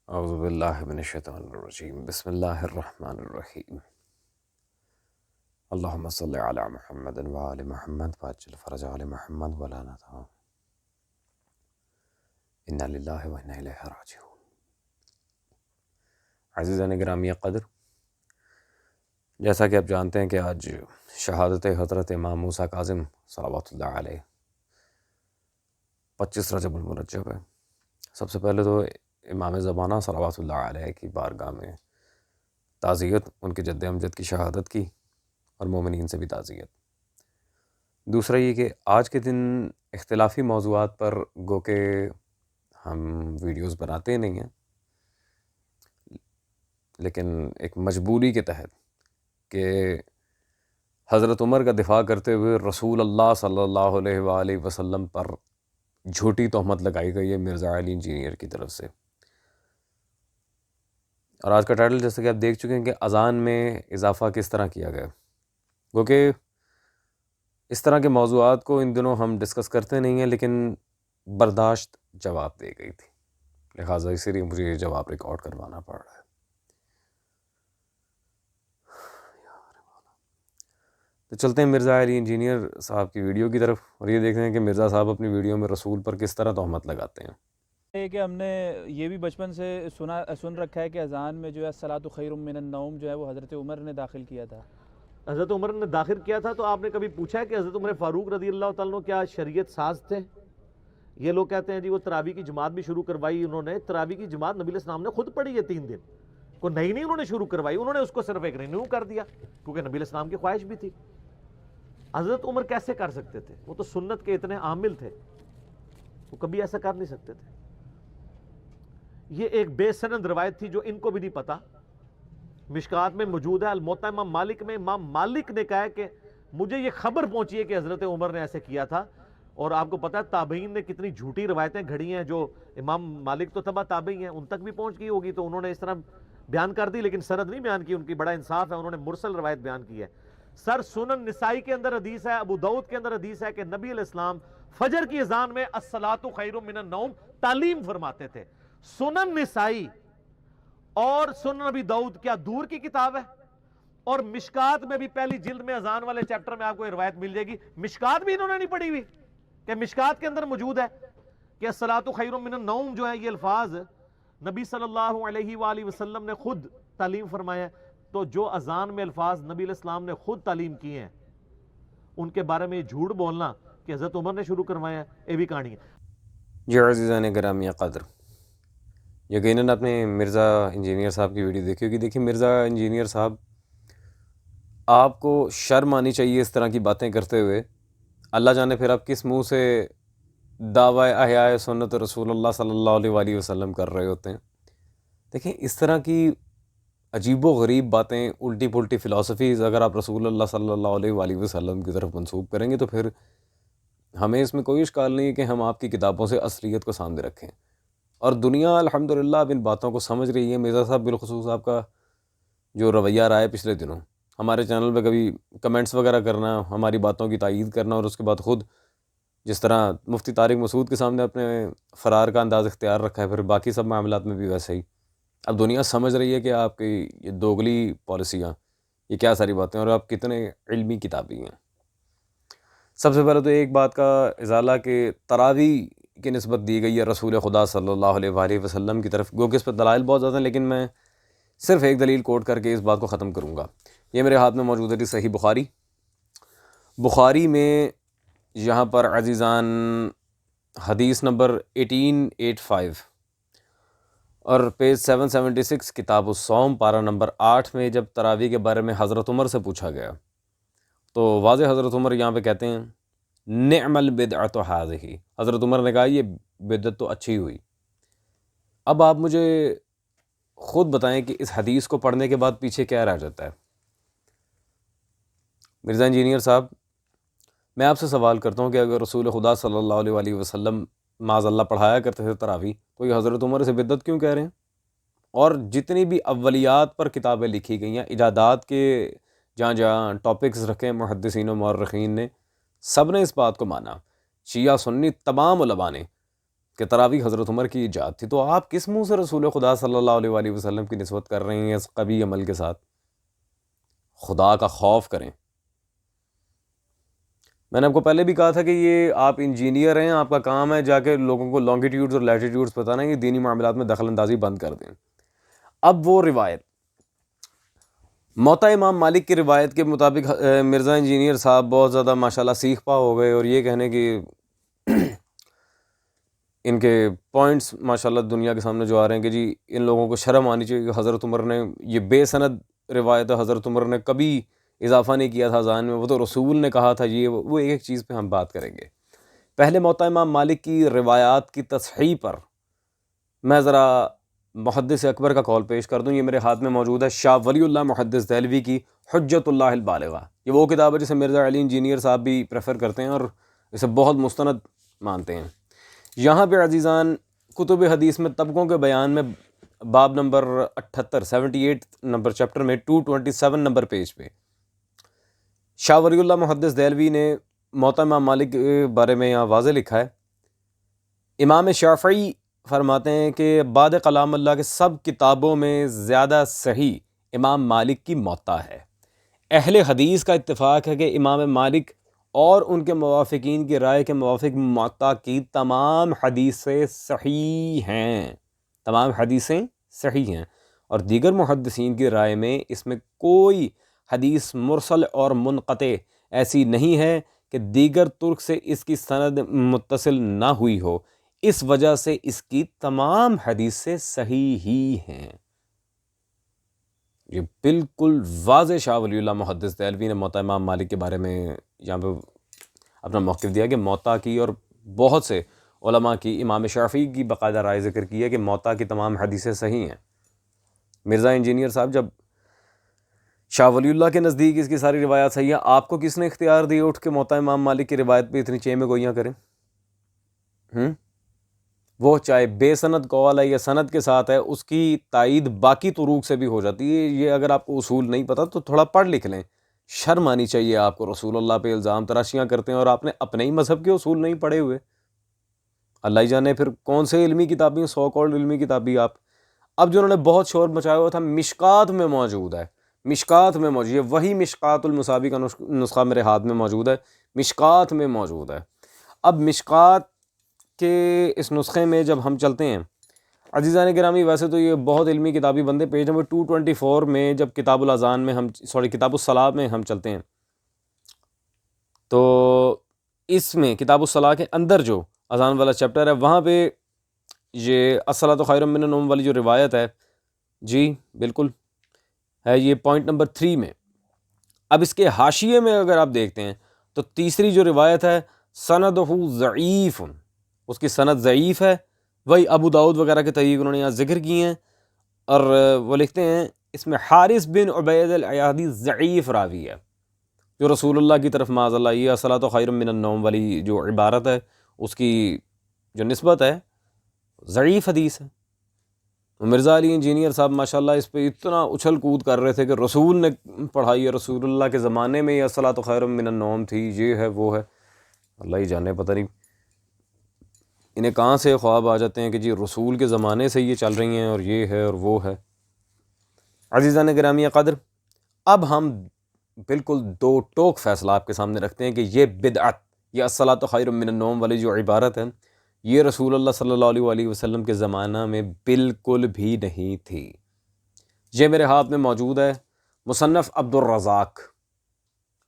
اعوذ باللہ من الشیطان الرجیم بسم اللہ الرحمن الرحیم اللہم صلی علی محمد وآل محمد وعجل فرج آل محمد ولا نتہم انا للہ و انا الیہ راجعون۔ عزیزان گرامی قدر، جیسا کہ آپ جانتے ہیں کہ آج شہادت حضرت امام موسیٰ کاظم صلوات اللہ علیہ 25 رجب المرجب ہے۔ سب سے پہلے تو امام زمانہ صلوات اللہ علیہ کی بارگاہ میں تعزیت، ان کے جد امجد کی شہادت کی، اور مومنین سے بھی تعزیت۔ دوسرا یہ کہ آج کے دن اختلافی موضوعات پر گو کہ ہم ویڈیوز بناتے نہیں ہیں، لیکن ایک مجبوری کے تحت کہ حضرت عمر کا دفاع کرتے ہوئے رسول اللہ صلی اللہ علیہ وآلہ وسلم پر جھوٹی تہمت لگائی گئی ہے مرزا علی انجینئر کی طرف سے۔ اور آج کا ٹائٹل جیسا کہ آپ دیکھ چکے ہیں کہ اذان میں اضافہ کس طرح کیا گیا، گو کہ اس طرح کے موضوعات کو ان دنوں ہم ڈسکس کرتے نہیں ہیں، لیکن برداشت جواب دے گئی تھی، لہٰذا اسی لیے مجھے یہ جواب ریکارڈ کروانا پڑ رہا ہے۔ تو چلتے ہیں مرزا علی انجینئر صاحب کی ویڈیو کی طرف، اور یہ دیکھتے ہیں کہ مرزا صاحب اپنی ویڈیو میں رسول پر کس طرح تہمت لگاتے ہیں۔ کہ ہم نے یہ بھی بچپن سے سن رکھا ہے کہ اذان میں جو ہے الصلاۃ خیر من النوم جو ہے وہ حضرت عمر نے داخل کیا تھا۔ حضرت عمر نے داخل کیا تھا، تو آپ نے کبھی پوچھا ہے کہ حضرت عمر فاروق رضی اللہ تعالیٰ عنہ کیا شریعت ساز تھے؟ یہ لوگ کہتے ہیں جی وہ تراویح کی جماعت بھی شروع کروائی انہوں نے۔ تراویح کی جماعت نبی علیہ السلام نے خود پڑھی ہے 3 دن، کوئی نئی نہیں انہوں نے شروع کروائی، انہوں نے اس کو صرف ایک رینیو کر دیا کیونکہ نبی علیہ السلام کی خواہش بھی تھی۔ حضرت عمر کیسے کر سکتے تھے؟ وہ تو سنت کے اتنے عامل تھے، وہ کبھی ایسا کر نہیں سکتے تھے۔ یہ ایک بے سند روایت تھی جو ان کو بھی نہیں پتا، مشکات میں موجود ہے، الموطا امام مالک میں امام مالک نے کہا ہے کہ مجھے یہ خبر پہنچی ہے کہ حضرت عمر نے ایسے کیا تھا۔ اور آپ کو پتا ہے تابعین نے کتنی جھوٹی روایتیں گھڑی ہیں، جو امام مالک تو تبع تابعی ہیں، ان تک بھی پہنچ گئی ہوگی، تو انہوں نے اس طرح بیان کر دی، لیکن سند نہیں بیان کی ان کی، بڑا انصاف ہے، انہوں نے مرسل روایت بیان کی ہے۔ سر سنن نسائی کے اندر حدیث ہے، ابو داؤد کے اندر حدیث ہے کہ نبی علیہ السلام فجر کی اذان میں الصلاۃ خیر من النوم تعلیم فرماتے تھے۔ سنن نسائی اور سنن نبی داؤد کیا دور کی کتاب ہے؟ اور مشکات میں بھی پہلی جلد میں اذان والے چیپٹر میں آپ کو یہ روایت مل جائے گی، مشکات بھی انہوں نے نہیں پڑھی ہوئی کہ مشکات کے اندر موجود ہے کہ الصلاۃ خیر من النوم جو ہے یہ الفاظ نبی صلی اللہ علیہ وآلہ وسلم نے خود تعلیم فرمایا ہے۔ تو جو اذان میں الفاظ نبی علیہ السلام نے خود تعلیم کیے ہیں ان کے بارے میں جھوٹ بولنا کہ حضرت عمر نے شروع کروایا ہے، یہ بھی کہانی ہے۔ جی عزیزان گرامی قدر، یقیناً آپ نے مرزا انجینئر صاحب کی ویڈیو دیکھی ہوگی۔ دیکھیے مرزا انجینئر صاحب، آپ کو شرم آنی چاہیے اس طرح کی باتیں کرتے ہوئے۔ اللہ جانے پھر آپ کس منہ سے دعوی احیاء سنت رسول اللہ صلی اللہ علیہ وآلہ وسلم کر رہے ہوتے ہیں۔ دیکھیں اس طرح کی عجیب و غریب باتیں، الٹی پلٹی فلاسفیز اگر آپ رسول اللہ صلی اللہ علیہ وآلہ وسلم کی طرف منسوب کریں گے تو پھر ہمیں اس میں کوئی اشکال نہیں ہے کہ ہم آپ کی کتابوں سے اصلیت کو سامنے رکھیں، اور دنیا الحمدللہ اب ان باتوں کو سمجھ رہی ہے۔ مرزا صاحب بالخصوص آپ کا جو رویہ رہا ہے پچھلے دنوں، ہمارے چینل پہ کبھی کمنٹس وغیرہ کرنا، ہماری باتوں کی تائید کرنا، اور اس کے بعد خود جس طرح مفتی طارق مسعود کے سامنے اپنے فرار کا انداز اختیار رکھا ہے، پھر باقی سب معاملات میں بھی ویسے ہی۔ اب دنیا سمجھ رہی ہے کہ آپ کی یہ دوگلی پالیسیاں، یہ کیا ساری باتیں، اور آپ کتنے علمی کتابی ہیں۔ سب سے پہلے تو ایک بات کا ازالہ کہ تراویح کی نسبت دی گئی ہے رسول خدا صلی اللہ علیہ وآلہ وسلم کی طرف، گو کہ اس پہ دلائل بہت زیادہ ہیں، لیکن میں صرف ایک دلیل کوٹ کر کے اس بات کو ختم کروں گا۔ یہ میرے ہاتھ میں موجود ہے صحیح بخاری میں یہاں پر عزیزان حدیث نمبر 1885 اور پیج 776 کتاب الصوم پارہ نمبر 8 میں جب تراویح کے بارے میں حضرت عمر سے پوچھا گیا تو واضح حضرت عمر یہاں پہ کہتے ہیں نعم البدعۃ ھذہ، حضرت عمر نے کہا یہ بدعت تو اچھی ہوئی۔ اب آپ مجھے خود بتائیں کہ اس حدیث کو پڑھنے کے بعد پیچھے کیا رہ جاتا ہے؟ مرزا انجینئر صاحب، میں آپ سے سوال کرتا ہوں کہ اگر رسول خدا صلی اللہ علیہ وآلہ وسلم معاذ اللہ پڑھایا کرتے تھے تراویح، تو یہ حضرت عمر سے بدعت کیوں کہہ رہے ہیں؟ اور جتنی بھی اولیات پر کتابیں لکھی گئی ہیں، ایجادات کے جہاں جہاں ٹاپکس رکھے محدثین و مورخین نے، سب نے اس بات کو مانا، شیعہ سنی تمام علماء نے، کہ تراویح حضرت عمر کی ایجاد تھی، تو آپ کس منہ سے رسول خدا صلی اللہ علیہ وآلہ وسلم کی نسبت کر رہے ہیں اس قبیح عمل کے ساتھ؟ خدا کا خوف کریں۔ میں نے آپ کو پہلے بھی کہا تھا کہ یہ آپ انجینئر ہیں، آپ کا کام ہے جا کے لوگوں کو لانگیٹیوڈز اور لیٹیٹیوڈز پتہ نہیں، دینی معاملات میں دخل اندازی بند کر دیں۔ اب وہ روایت موطا امام مالک کی روایت کے مطابق مرزا انجینئر صاحب بہت زیادہ ماشاءاللہ سیخ پا ہو گئے، اور یہ کہنے کہ ان کے پوائنٹس ماشاءاللہ دنیا کے سامنے جو آ رہے ہیں کہ جی ان لوگوں کو شرم آنی چاہیے کہ حضرت عمر نے، یہ بے سند روایت ہے، حضرت عمر نے کبھی اضافہ نہیں کیا تھا اذان میں، وہ تو رسول نے کہا تھا۔ یہ وہ ایک ایک چیز پہ ہم بات کریں گے۔ پہلے موطا امام مالک کی روایات کی تصحیح پر میں ذرا محدث اکبر کا قول پیش کر دوں۔ یہ میرے ہاتھ میں موجود ہے، شاہ ولی اللہ محدث دہلوی کی حجت اللہ البالغہ۔ یہ وہ کتاب ہے جسے مرزا علی انجینئر صاحب بھی پریفر کرتے ہیں اور اسے بہت مستند مانتے ہیں۔ یہاں پہ عزیزان کتب حدیث میں طبقوں کے بیان میں باب نمبر 78 78 نمبر چیپٹر میں 227 نمبر پیج پہ شاہ ولی اللہ محدث دہلوی نے موطا امام مالک کے بارے میں یہاں واضح لکھا ہے۔ امام شافعی فرماتے ہیں کہ بعد کلام اللہ کے سب کتابوں میں زیادہ صحیح امام مالک کی موطا ہے۔ اہل حدیث کا اتفاق ہے کہ امام مالک اور ان کے موافقین کی رائے کے موافق موطا کی تمام حدیثیں صحیح ہیں، تمام حدیثیں صحیح ہیں، اور دیگر محدثین کی رائے میں اس میں کوئی حدیث مرسل اور منقطع ایسی نہیں ہے کہ دیگر طرق سے اس کی سند متصل نہ ہوئی ہو، اس وجہ سے اس کی تمام حدیثیں صحیح ہی ہیں۔ یہ بالکل واضح شاہ ولی اللہ محدث دہلوی نے موطا امام مالک کے بارے میں یہاں پہ اپنا موقف دیا کہ موطا کی، اور بہت سے علماء کی، امام شافعی کی باقاعدہ رائے ذکر کی ہے کہ موطا کی تمام حدیثیں صحیح ہیں۔ مرزا انجینئر صاحب جب شاہ ولی اللہ کے نزدیک اس کی ساری روایات صحیح ہیں، آپ کو کس نے اختیار دیا اٹھ کے موطا امام مالک کی روایت پہ اتنی چیمیں گوئیاں کریں؟ وہ چاہے بے سند قول ہے یا سند کے ساتھ ہے، اس کی تائید باقی طرق سے بھی ہو جاتی ہے۔ یہ اگر آپ کو اصول نہیں پتہ تو تھوڑا پڑھ لکھ لیں، شرم آنی چاہیے آپ کو۔ رسول اللہ پہ الزام تراشیاں کرتے ہیں اور آپ نے اپنے ہی مذہب کے اصول نہیں پڑھے ہوئے۔ اللہ ہی جانے پھر کون سے علمی کتابی، سو کالڈ علمی کتابی آپ۔ اب جو انہوں نے بہت شور مچایا ہوا تھا، مشکات میں موجود ہے، مشکات میں موجود ہے، وہی مشکات المصابی کا نسخہ میرے ہاتھ میں موجود ہے، مشکات میں موجود ہے۔ اب مشکات کے اس نسخے میں جب ہم چلتے ہیں عزیزان گرامی، ویسے تو یہ بہت علمی کتابی بندے، پیج نمبر 224 میں جب کتاب الاذان میں کتاب الصلاۃ میں ہم چلتے ہیں تو اس میں کتاب الصلاۃ کے اندر جو اذان والا چیپٹر ہے وہاں پہ یہ الصلاۃ خیر من النوم والی جو روایت ہے، جی بالکل ہے، یہ پوائنٹ نمبر 3 میں۔ اب اس کے حاشیے میں اگر آپ دیکھتے ہیں تو تیسری جو روایت ہے سندہ ضعیف، اس کی سند ضعیف ہے، وہی ابو داؤد وغیرہ کے طریق انہوں نے یہاں ذکر کیے ہیں، اور وہ لکھتے ہیں اس میں حارث بن عبید العیادی ضعیف راوی ہے، جو رسول اللہ کی طرف معاذ اللہ یہ الصلاۃ خیر من النوم والی جو عبارت ہے اس کی جو نسبت ہے ضعیف حدیث ہے۔ مرزا علی انجینئر صاحب ماشاءاللہ اس پہ اتنا اچھل کود کر رہے تھے کہ رسول نے پڑھائی ہے، رسول اللہ کے زمانے میں یہ الصلاۃ خیر من النوم تھی، یہ ہے وہ ہے۔ اللہ ہی جانے، پتہ نہیں انہیں کہاں سے خواب آ جاتے ہیں کہ جی رسول کے زمانے سے یہ چل رہی ہیں اور یہ ہے اور وہ ہے۔ عزیزان گرامی قدر، اب ہم بالکل دو ٹوک فیصلہ آپ کے سامنے رکھتے ہیں کہ یہ بدعت، یہ الصلاۃ خیر من النوم والی جو عبارت ہے، یہ رسول اللہ صلی اللہ علیہ وآلہ وسلم کے زمانہ میں بالکل بھی نہیں تھی۔ یہ میرے ہاتھ میں موجود ہے، مصنف عبد الرزاق،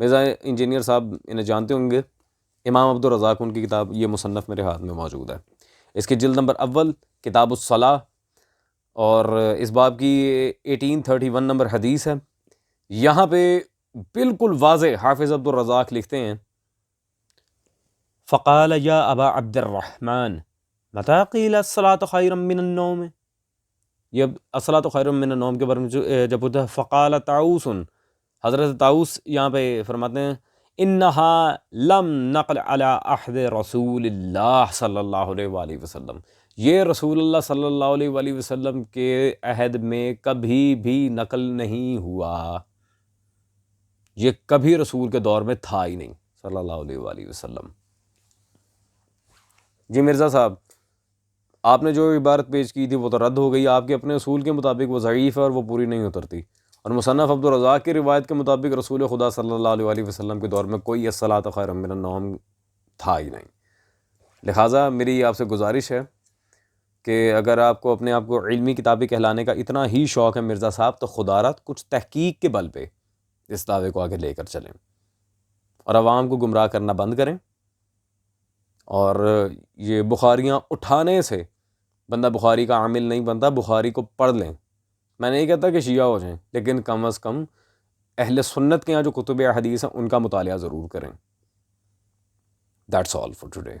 مرزا انجینئر صاحب انہیں جانتے ہوں گے، امام عبد الرزاق، ان کی کتاب، یہ مصنف میرے ہاتھ میں موجود ہے۔ اس کی جلد نمبر اول کتاب الصلاۃ، اور اس باب کی 1831 نمبر حدیث ہے۔ یہاں پہ بالکل واضح حافظ عبد الرزاق لکھتے ہیں، فقال یا ابا عبد الرحمن متى قیل الصلاۃ خیر من النوم، یہ الصلاۃ خیر من النوم کے بارے میں جب ہوتا ہے، فقال طاؤس، حضرت طاؤس یہاں پہ فرماتے ہیں انہا لم نقل علی عہد رسول اللہ صلی اللہ علیہ وآلہ وسلم، یہ رسول اللہ صلی اللہ علیہ وآلہ وسلم کے عہد میں کبھی بھی نقل نہیں ہوا، یہ کبھی رسول کے دور میں تھا ہی نہیں صلی اللہ علیہ وآلہ وسلم۔ جی مرزا صاحب، آپ نے جو عبارت پیش کی تھی وہ تو رد ہو گئی، آپ کے اپنے اصول کے مطابق وہ ضعیف ہے اور وہ پوری نہیں اترتی، اور مصنف عبدالرزاق کی روایت کے مطابق رسول خدا صلی اللہ علیہ وسلم کے دور میں کوئی الصلاۃ خیر من النوم تھا ہی نہیں۔ لہٰذا میری آپ سے گزارش ہے کہ اگر آپ کو اپنے آپ کو علمی کتابی کہلانے کا اتنا ہی شوق ہے مرزا صاحب، تو خدا را کچھ تحقیق کے بل پہ اس دعوے کو آگے لے کر چلیں اور عوام کو گمراہ کرنا بند کریں، اور یہ بخاریاں اٹھانے سے بندہ بخاری کا عامل نہیں بنتا، بخاری کو پڑھ لیں۔ میں نہیں کہتا کہ شیعہ ہو جائیں، لیکن کم از کم اہل سنت کے یہاں جو کتب احادیث ہیں ان کا مطالعہ ضرور کریں۔ That's all for today.